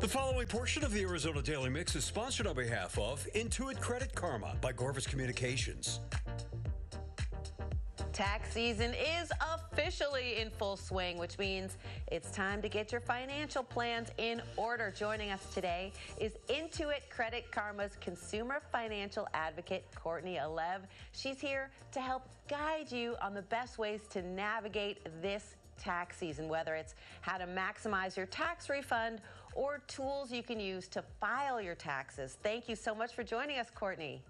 The following portion of the Arizona Daily Mix is sponsored on behalf of Intuit Credit Karma by Gorvis Communications. Tax season is officially in full swing, which means it's time to get your financial plans in order. Joining us today is Intuit Credit Karma's consumer financial advocate, Courtney Alev. She's here to help guide you on the best ways to navigate this tax season, whether it's how to maximize your tax refund or tools you can use to file your taxes. Thank you so much for joining us, Courtney.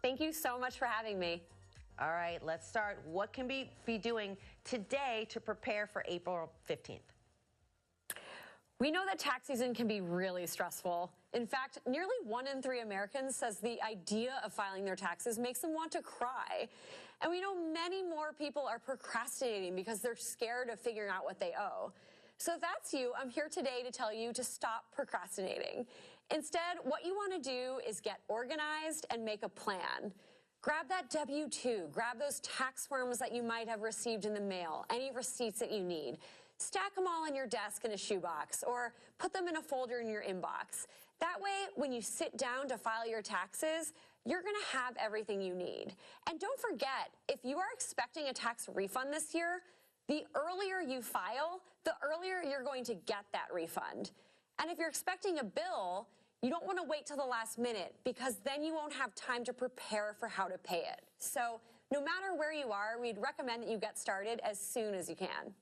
Thank you so much for having me. All right, let's start. What can we be doing today to prepare for April 15th? We know that tax season can be really stressful. In fact, nearly 1 in 3 Americans says the idea of filing their taxes makes them want to cry. And we know many more people are procrastinating because they're scared of figuring out what they owe. So if that's you, I'm here today to tell you to stop procrastinating. Instead, what you want to do is get organized and make a plan. Grab that W-2, grab those tax forms that you might have received in the mail, any receipts that you need. Stack them all on your desk in a shoebox or put them in a folder in your inbox. That way, when you sit down to file your taxes, you're going to have everything you need. And don't forget, if you are expecting a tax refund this year, the earlier you file, the earlier you're going to get that refund. And if you're expecting a bill, you don't want to wait till the last minute because then you won't have time to prepare for how to pay it. So no matter where you are, we'd recommend that you get started as soon as you can.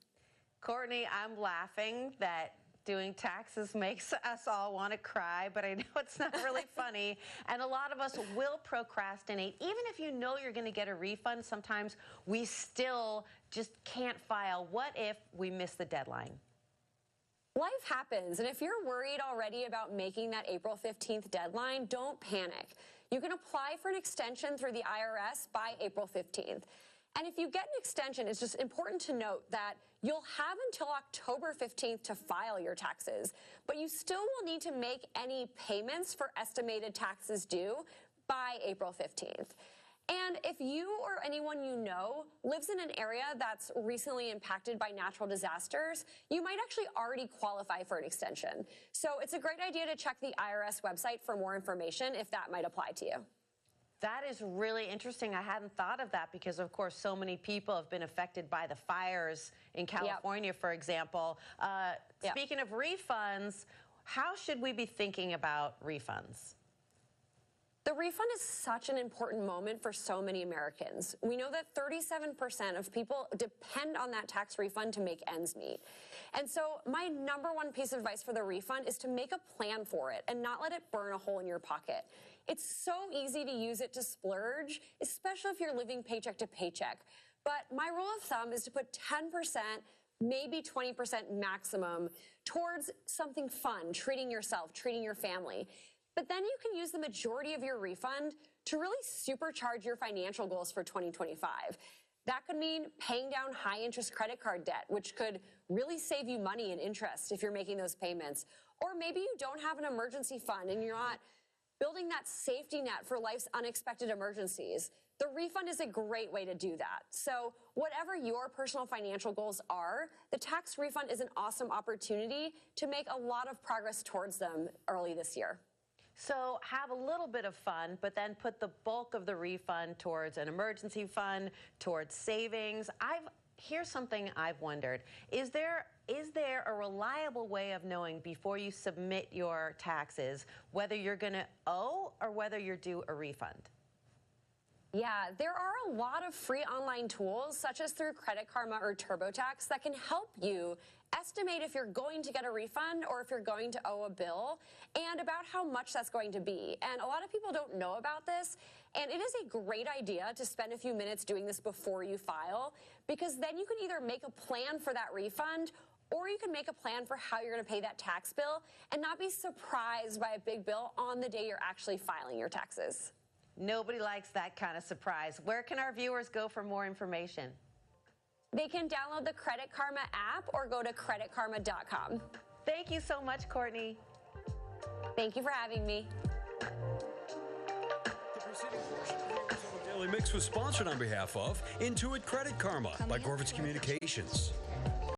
Courtney, I'm laughing that doing taxes makes us all want to cry, but I know it's not really funny. And a lot of us will procrastinate. Even if you know you're going to get a refund, sometimes we still just can't file. What if we miss the deadline? Life happens, and if you're worried already about making that April 15th deadline, don't panic. You can apply for an extension through the IRS by April 15th. And if you get an extension, it's just important to note that you'll have until October 15th to file your taxes, but you still will need to make any payments for estimated taxes due by April 15th. And if you or anyone you know lives in an area that's recently impacted by natural disasters, you might actually already qualify for an extension. So it's a great idea to check the IRS website for more information if that might apply to you. That is really interesting. I hadn't thought of that because, of course, so many people have been affected by the fires in California, for example. Speaking of refunds, how should we be thinking about refunds? The refund is such an important moment for so many Americans. We know that 37% of people depend on that tax refund to make ends meet. And so my #1 piece of advice for the refund is to make a plan for it and not let it burn a hole in your pocket. It's so easy to use it to splurge, especially if you're living paycheck to paycheck. But my rule of thumb is to put 10%, maybe 20% maximum towards something fun, treating yourself, treating your family. But then you can use the majority of your refund to really supercharge your financial goals for 2025. That could mean paying down high-interest credit card debt, which could really save you money in interest if you're making those payments. Or maybe you don't have an emergency fund and you're not building that safety net for life's unexpected emergencies. The refund is a great way to do that. So whatever your personal financial goals are, the tax refund is an awesome opportunity to make a lot of progress towards them early this year. So have a little bit of fun, but then put the bulk of the refund towards an emergency fund, towards savings. Here's something I've wondered. Is there a reliable way of knowing before you submit your taxes whether you're going to owe or whether you're due a refund? Yeah, there are a lot of free online tools, such as through Credit Karma or TurboTax, that can help you estimate if you're going to get a refund or if you're going to owe a bill and about how much that's going to be. And a lot of people don't know about this, and it is a great idea to spend a few minutes doing this before you file, because then you can either make a plan for that refund or you can make a plan for how you're going to pay that tax bill and not be surprised by a big bill on the day you're actually filing your taxes. Nobody likes that kind of surprise. Where can our viewers go for more information? They can download the Credit Karma app or go to creditkarma.com. Thank you so much, Courtney. Thank you for having me. The preceding portion of the Arizona Daily Mix was sponsored on behalf of Intuit Credit Karma by Gorvis Communications.